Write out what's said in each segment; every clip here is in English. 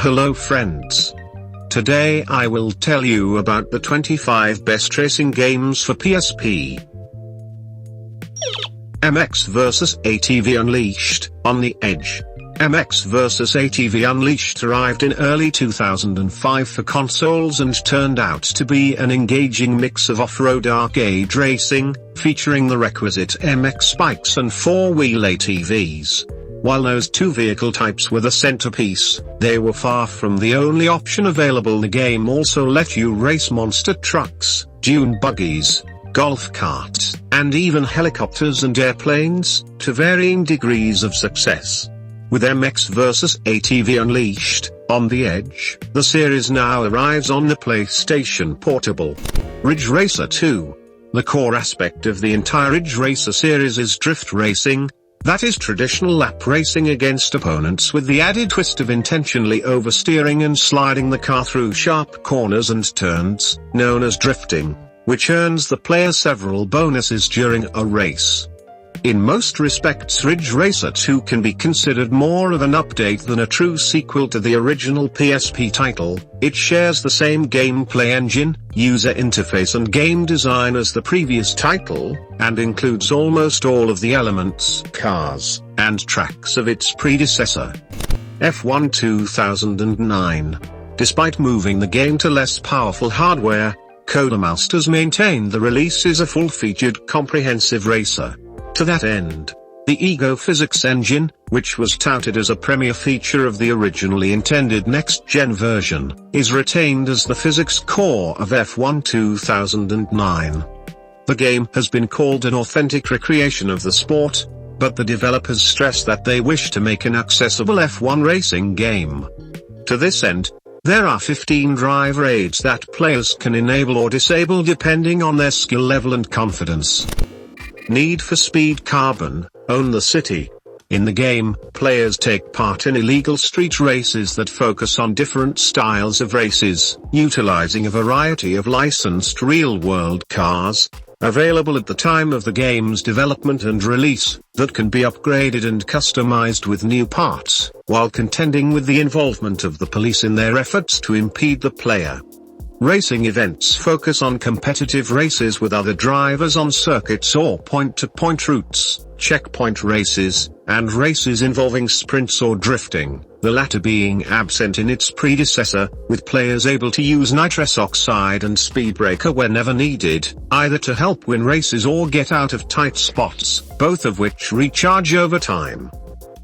Hello friends. Today I will tell you about the 25 best racing games for PSP. MX vs ATV Unleashed, On the Edge. MX vs ATV Unleashed arrived in early 2005 for consoles and turned out to be an engaging mix of off-road arcade racing, featuring the requisite MX spikes and four-wheel ATVs. While those two vehicle types were the centerpiece, they were far from the only option available. The game also let you race monster trucks, dune buggies, golf carts, and even helicopters and airplanes, to varying degrees of success. With MX vs ATV Unleashed, On the Edge, the series now arrives on the PlayStation Portable. Ridge Racer 2. The core aspect of the entire Ridge Racer series is drift racing. That is traditional lap racing against opponents with the added twist of intentionally oversteering and sliding the car through sharp corners and turns, known as drifting, which earns the player several bonuses during a race. In most respects, Ridge Racer 2 can be considered more of an update than a true sequel to the original PSP title. It shares the same gameplay engine, user interface and game design as the previous title, and includes almost all of the elements, cars, and tracks of its predecessor. F1 2009. Despite moving the game to less powerful hardware, Codemasters maintained the release is a full-featured comprehensive racer. To that end, the Ego Physics engine, which was touted as a premier feature of the originally intended next-gen version, is retained as the physics core of F1 2009. The game has been called an authentic recreation of the sport, but the developers stress that they wish to make an accessible F1 racing game. To this end, there are 15 driver aids that players can enable or disable depending on their skill level and confidence. Need for Speed Carbon, Own the City. In the game, players take part in illegal street races that focus on different styles of races, utilizing a variety of licensed real-world cars, available at the time of the game's development and release, that can be upgraded and customized with new parts, while contending with the involvement of the police in their efforts to impede the player. Racing events focus on competitive races with other drivers on circuits or point-to-point routes, checkpoint races, and races involving sprints or drifting, the latter being absent in its predecessor, with players able to use nitrous oxide and speed breaker whenever needed, either to help win races or get out of tight spots, both of which recharge over time.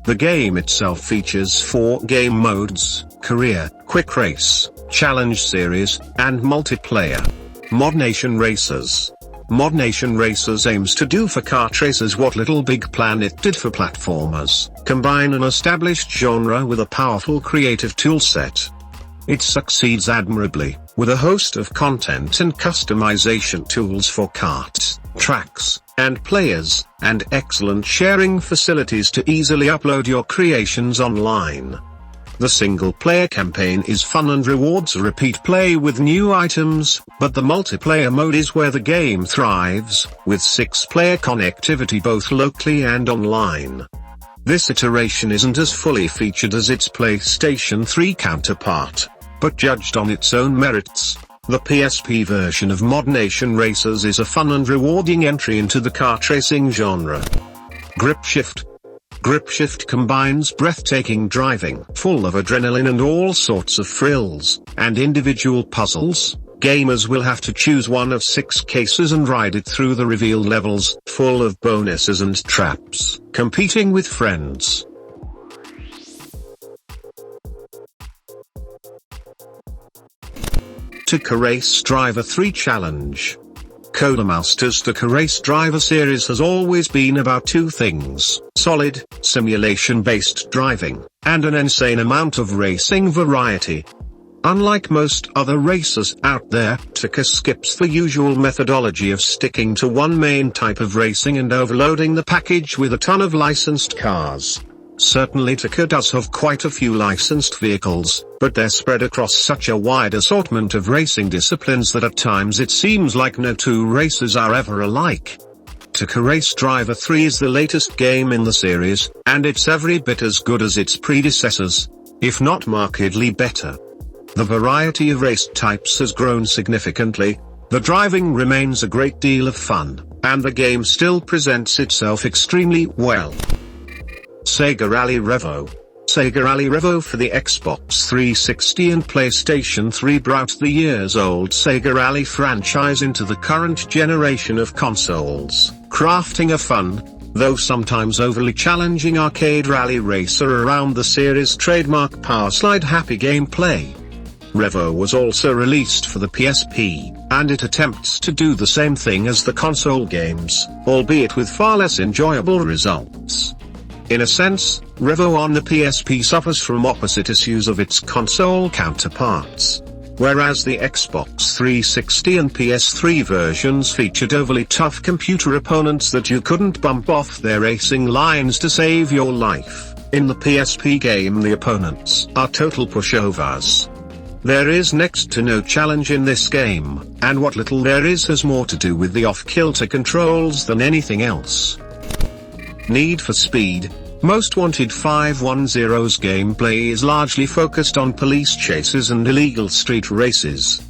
The game itself features 4 game modes: Career, Quick Race, Challenge Series, and Multiplayer. ModNation Racers. ModNation Racers aims to do for kart racers what Little Big Planet did for platformers: combine an established genre with a powerful creative toolset. It succeeds admirably, with a host of content and customization tools for karts, tracks, and players, and excellent sharing facilities to easily upload your creations online. The single-player campaign is fun and rewards repeat play with new items, but the multiplayer mode is where the game thrives, with 6-player connectivity both locally and online. This iteration isn't as fully featured as its PlayStation 3 counterpart, but judged on its own merits, the PSP version of ModNation Racers is a fun and rewarding entry into the kart racing genre. GripShift. GripShift combines breathtaking driving, full of adrenaline and all sorts of thrills, and individual puzzles. Gamers will have to choose one of 6 cases and ride it through the revealed levels, full of bonuses and traps, competing with friends. TOCA Race Driver 3 Challenge. Codemasters' TOCA Race Driver series has always been about 2 things: solid, simulation-based driving, and an insane amount of racing variety. Unlike most other racers out there, TOCA skips the usual methodology of sticking to one main type of racing and overloading the package with a ton of licensed cars. Certainly TOCA does have quite a few licensed vehicles, but they're spread across such a wide assortment of racing disciplines that at times it seems like no 2 races are ever alike. TOCA Race Driver 3 is the latest game in the series, and it's every bit as good as its predecessors. if not markedly better. The variety of race types has grown significantly, the driving remains a great deal of fun, and the game still presents itself extremely well. Sega Rally Revo. Sega Rally Revo for the Xbox 360 and PlayStation 3 brought the years-old Sega Rally franchise into the current generation of consoles, crafting a fun, though sometimes overly challenging arcade rally racer around the series' trademark power slide happy gameplay. Revo was also released for the PSP, and it attempts to do the same thing as the console games, albeit with far less enjoyable results. In a sense, Revo on the PSP suffers from opposite issues of its console counterparts. Whereas the Xbox 360 and PS3 versions featured overly tough computer opponents that you couldn't bump off their racing lines to save your life, in the PSP game the opponents are total pushovers. There is next to no challenge in this game, and what little there is has more to do with the off-kilter controls than anything else. Need for Speed. Most Wanted 510's gameplay is largely focused on police chases and illegal street races.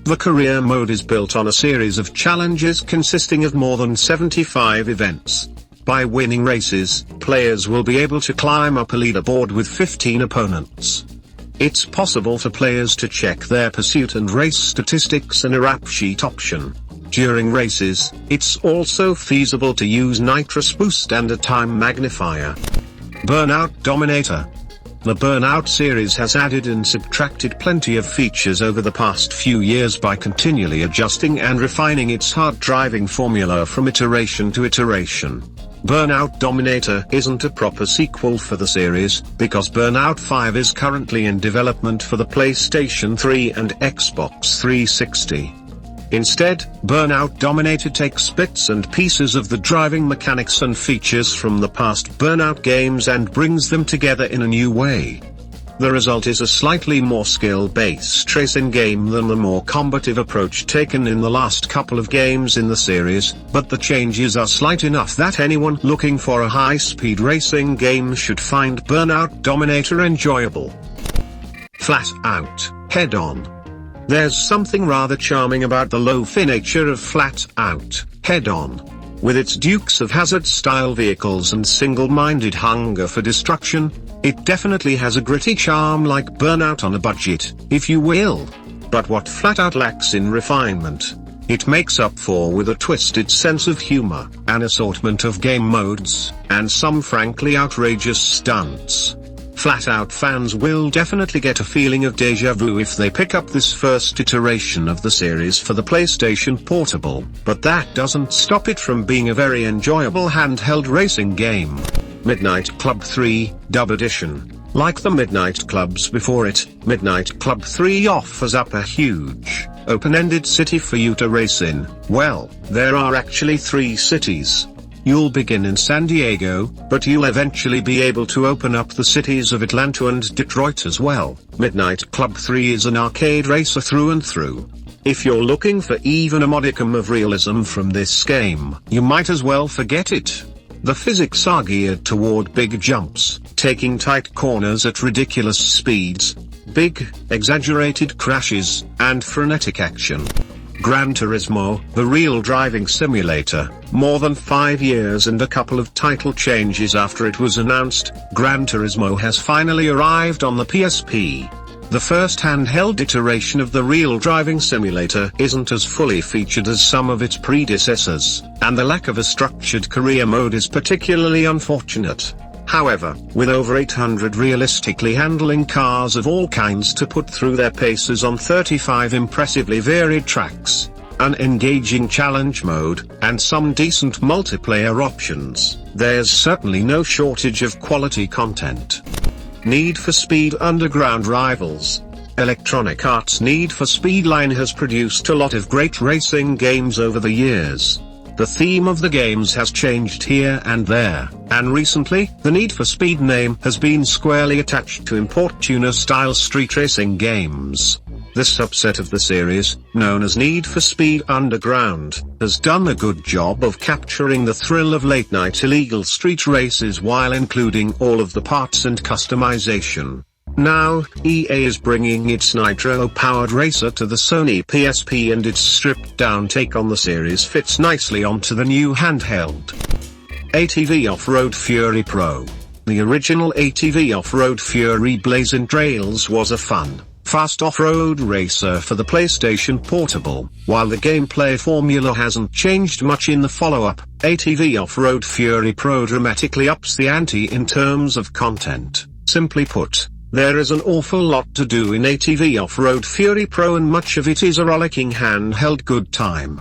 The career mode is built on a series of challenges consisting of more than 75 events. By winning races, players will be able to climb up a leaderboard with 15 opponents. It's possible for players to check their pursuit and race statistics in a rap sheet option. During races, it's also feasible to use nitrous boost and a time magnifier. Burnout Dominator. The Burnout series has added and subtracted plenty of features over the past few years by continually adjusting and refining its hard driving formula from iteration to iteration. Burnout Dominator isn't a proper sequel for the series, because Burnout 5 is currently in development for the PlayStation 3 and Xbox 360. Instead, Burnout Dominator takes bits and pieces of the driving mechanics and features from the past Burnout games and brings them together in a new way. The result is a slightly more skill-based racing game than the more combative approach taken in the last couple of games in the series, but the changes are slight enough that anyone looking for a high-speed racing game should find Burnout Dominator enjoyable. FlatOut, Head-On. There's something rather charming about the low-fi nature of FlatOut, Head-On. With its Dukes of Hazzard-style vehicles and single-minded hunger for destruction, it definitely has a gritty charm like Burnout on a budget, if you will. But what FlatOut lacks in refinement, it makes up for with a twisted sense of humor, an assortment of game modes, and some frankly outrageous stunts. FlatOut fans will definitely get a feeling of déjà vu if they pick up this first iteration of the series for the PlayStation Portable, but that doesn't stop it from being a very enjoyable handheld racing game. Midnight Club 3, Dub Edition. Like the Midnight Clubs before it, Midnight Club 3 offers up a huge, open-ended city for you to race in. Well, there are actually 3 cities. You'll begin in San Diego, but you'll eventually be able to open up the cities of Atlanta and Detroit as well. Midnight Club 3 is an arcade racer through and through. If you're looking for even a modicum of realism from this game, you might as well forget it. The physics are geared toward big jumps, taking tight corners at ridiculous speeds, big, exaggerated crashes, and frenetic action. Gran Turismo, the real driving simulator. More than 5 years and a couple of title changes after it was announced, Gran Turismo has finally arrived on the PSP. The first handheld iteration of the real driving simulator isn't as fully featured as some of its predecessors, and the lack of a structured career mode is particularly unfortunate. However, with over 800 realistically handling cars of all kinds to put through their paces on 35 impressively varied tracks, an engaging challenge mode, and some decent multiplayer options, there's certainly no shortage of quality content. Need for Speed Underground Rivals. Electronic Arts' Need for Speed line has produced a lot of great racing games over the years. The theme of the games has changed here and there, and recently, the Need for Speed name has been squarely attached to import-tuner-style street racing games. This subset of the series, known as Need for Speed Underground, has done a good job of capturing the thrill of late-night illegal street races while including all of the parts and customization. Now, EA is bringing its nitro-powered racer to the Sony PSP, and its stripped-down take on the series fits nicely onto the new handheld. ATV Offroad Fury Pro. The original ATV Offroad Fury Blazing Trails was a fun, fast off-road racer for the PlayStation Portable. While the gameplay formula hasn't changed much in the follow-up, ATV Offroad Fury Pro dramatically ups the ante in terms of content. Simply put, there is an awful lot to do in ATV Offroad Fury Pro, and much of it is a rollicking handheld good time.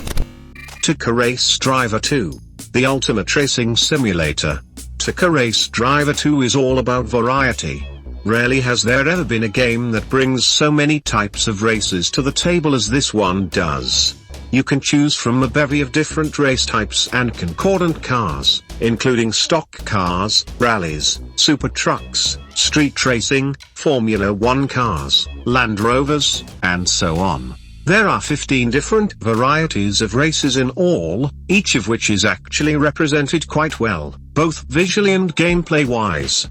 TOCA Race Driver 2. The ultimate racing simulator. TOCA Race Driver 2 is all about variety. Rarely has there ever been a game that brings so many types of races to the table as this one does. You can choose from a bevy of different race types and concordant cars, including stock cars, rallies, super trucks, street racing, Formula 1 cars, Land Rovers, and so on. There are 15 different varieties of races in all, each of which is actually represented quite well, both visually and gameplay-wise.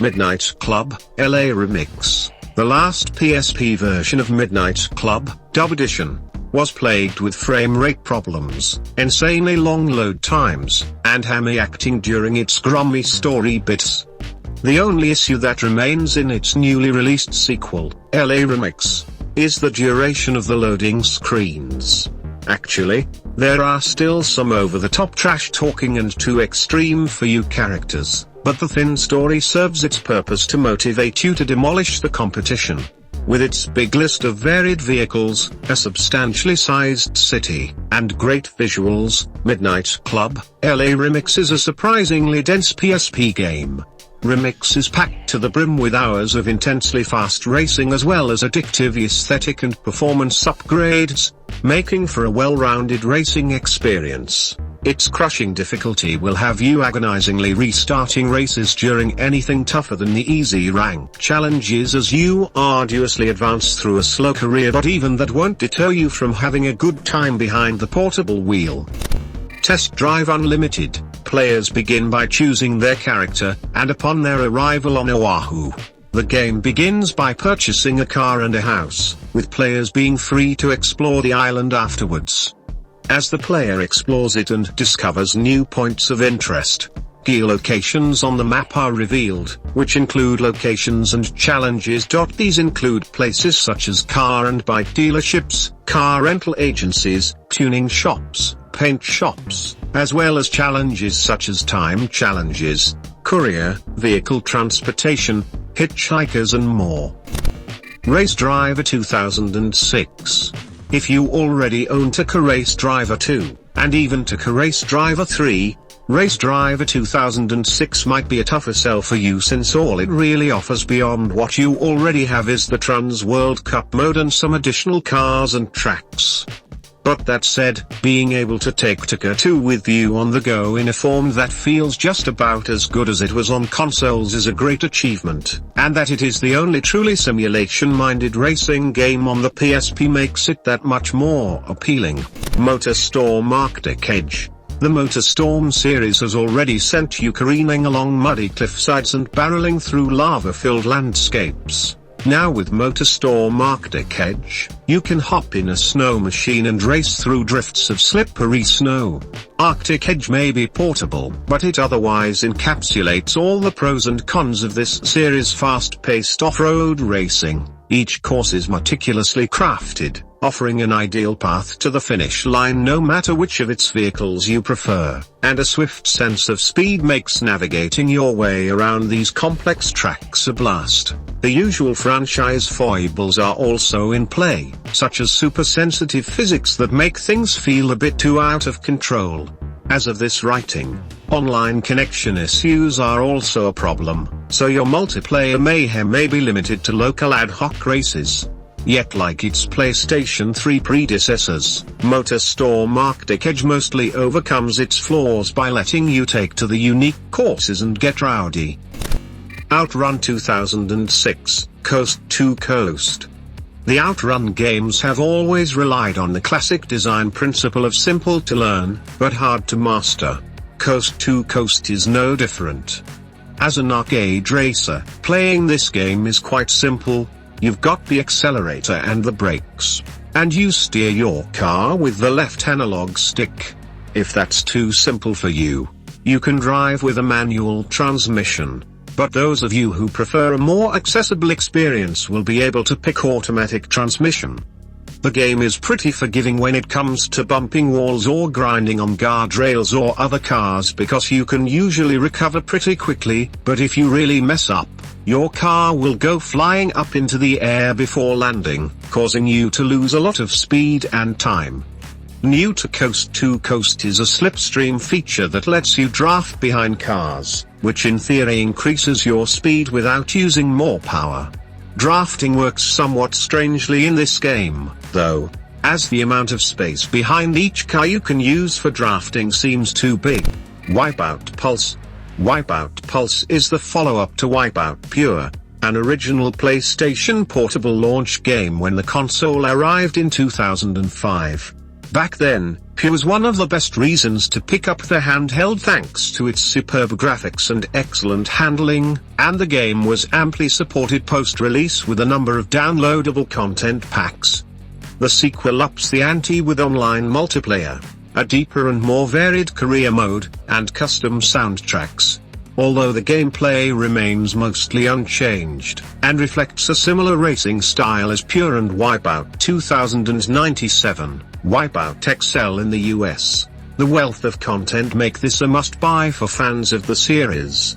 Midnight Club, LA Remix. The last PSP version of Midnight Club, Dub Edition, was plagued with frame rate problems, insanely long load times, and hammy acting during its grummy story bits. The only issue that remains in its newly released sequel, LA Remix, is the duration of the loading screens. Actually, there are still some over-the-top trash talking and too extreme for you characters, but the thin story serves its purpose to motivate you to demolish the competition. With its big list of varied vehicles, a substantially sized city, and great visuals, Midnight Club, LA Remix is a surprisingly dense PSP game. Remix is packed to the brim with hours of intensely fast racing as well as addictive aesthetic and performance upgrades, making for a well-rounded racing experience. Its crushing difficulty will have you agonizingly restarting races during anything tougher than the easy rank challenges as you arduously advance through a slow career, but even that won't deter you from having a good time behind the portable wheel. Test Drive Unlimited. Players begin by choosing their character, and upon their arrival on Oahu, the game begins by purchasing a car and a house, with players being free to explore the island afterwards. As the player explores it and discovers new points of interest, geolocations on the map are revealed, which include locations and challenges. These include places such as car and bike dealerships, car rental agencies, tuning shops, paint shops, as well as challenges such as time challenges, courier, vehicle transportation, hitchhikers and more. Race Driver 2006. If you already own TOCA Race Driver 2, and even TOCA Race Driver 3, Race Driver 2006 might be a tougher sell for you, since all it really offers beyond what you already have is the Trans World Cup mode and some additional cars and tracks. But that said, being able to take TOCA 2 with you on the go in a form that feels just about as good as it was on consoles is a great achievement, and that it is the only truly simulation-minded racing game on the PSP makes it that much more appealing. MotorStorm Arctic Edge. The MotorStorm series has already sent you careening along muddy cliffsides and barreling through lava-filled landscapes. Now with MotorStorm Arctic Edge, you can hop in a snow machine and race through drifts of slippery snow. Arctic Edge may be portable, but it otherwise encapsulates all the pros and cons of this series' fast-paced off-road racing. Each course is meticulously crafted, offering an ideal path to the finish line no matter which of its vehicles you prefer, and a swift sense of speed makes navigating your way around these complex tracks a blast. The usual franchise foibles are also in play, such as super-sensitive physics that make things feel a bit too out of control. As of this writing, online connection issues are also a problem, so your multiplayer mayhem may be limited to local ad hoc races. Yet like its PlayStation 3 predecessors, MotorStorm Arctic Edge mostly overcomes its flaws by letting you take to the unique courses and get rowdy. OutRun 2006, Coast to Coast. The OutRun games have always relied on the classic design principle of simple to learn, but hard to master. Coast to Coast is no different. As an arcade racer, playing this game is quite simple. You've got the accelerator and the brakes, and you steer your car with the left analog stick. If that's too simple for you, you can drive with a manual transmission. But those of you who prefer a more accessible experience will be able to pick automatic transmission. The game is pretty forgiving when it comes to bumping walls or grinding on guardrails or other cars because you can usually recover pretty quickly, but if you really mess up, your car will go flying up into the air before landing, causing you to lose a lot of speed and time. New to Coast to Coast is a slipstream feature that lets you draft behind cars, which in theory increases your speed without using more power. Drafting works somewhat strangely in this game, though, as the amount of space behind each car you can use for drafting seems too big. Wipeout Pulse. Wipeout Pulse is the follow-up to Wipeout Pure, an original PlayStation Portable launch game when the console arrived in 2005. Back then, Pure was one of the best reasons to pick up the handheld thanks to its superb graphics and excellent handling, and the game was amply supported post-release with a number of downloadable content packs. The sequel ups the ante with online multiplayer, a deeper and more varied career mode, and custom soundtracks. Although the gameplay remains mostly unchanged, and reflects a similar racing style as Pure and Wipeout 2097, Wipeout XL in the US. The wealth of content make this a must-buy for fans of the series.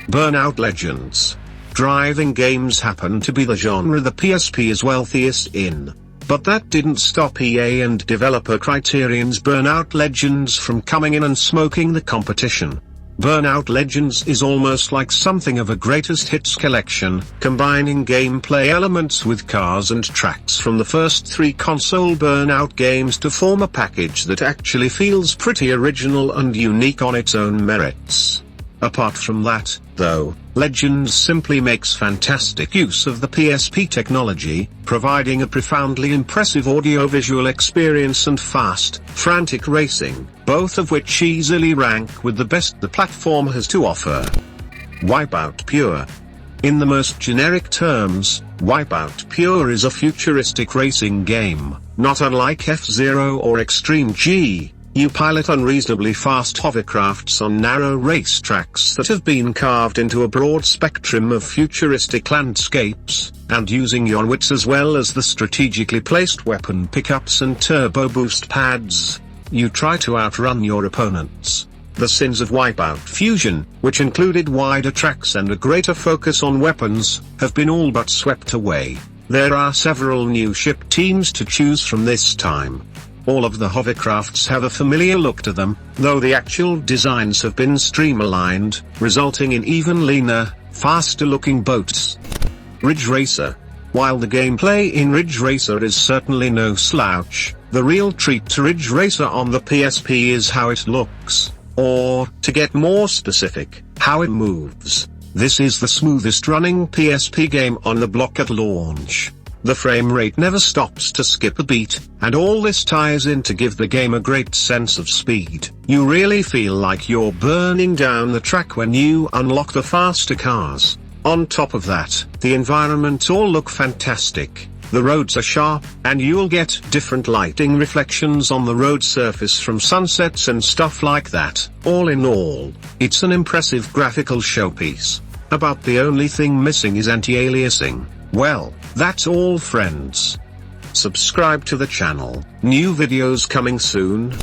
Burnout Legends. Driving games happen to be the genre the PSP is wealthiest in. But that didn't stop EA and developer Criterion's Burnout Legends from coming in and smoking the competition. Burnout Legends is almost like something of a greatest hits collection, combining gameplay elements with cars and tracks from the first 3 console Burnout games to form a package that actually feels pretty original and unique on its own merits. Apart from that, though, Legends simply makes fantastic use of the PSP technology, providing a profoundly impressive audio-visual experience and fast, frantic racing, both of which easily rank with the best the platform has to offer. Wipeout Pure. In the most generic terms, Wipeout Pure is a futuristic racing game, not unlike F-Zero or Extreme G. You pilot unreasonably fast hovercrafts on narrow racetracks that have been carved into a broad spectrum of futuristic landscapes, and using your wits as well as the strategically placed weapon pickups and turbo boost pads, you try to outrun your opponents. The sins of Wipeout Fusion, which included wider tracks and a greater focus on weapons, have been all but swept away. There are several new ship teams to choose from this time. All of the hovercrafts have a familiar look to them, though the actual designs have been streamlined, resulting in even leaner, faster-looking boats. Ridge Racer. While the gameplay in Ridge Racer is certainly no slouch, the real treat to Ridge Racer on the PSP is how it looks, or, to get more specific, how it moves. This is the smoothest running PSP game on the block at launch. The frame rate never stops to skip a beat, and all this ties in to give the game a great sense of speed. You really feel like you're burning down the track when you unlock the faster cars. On top of that, the environments all look fantastic. The roads are sharp, and you'll get different lighting reflections on the road surface from sunsets and stuff like that. All in all, it's an impressive graphical showpiece. About the only thing missing is anti-aliasing. Well, that's all friends. Subscribe to the channel, new videos coming soon.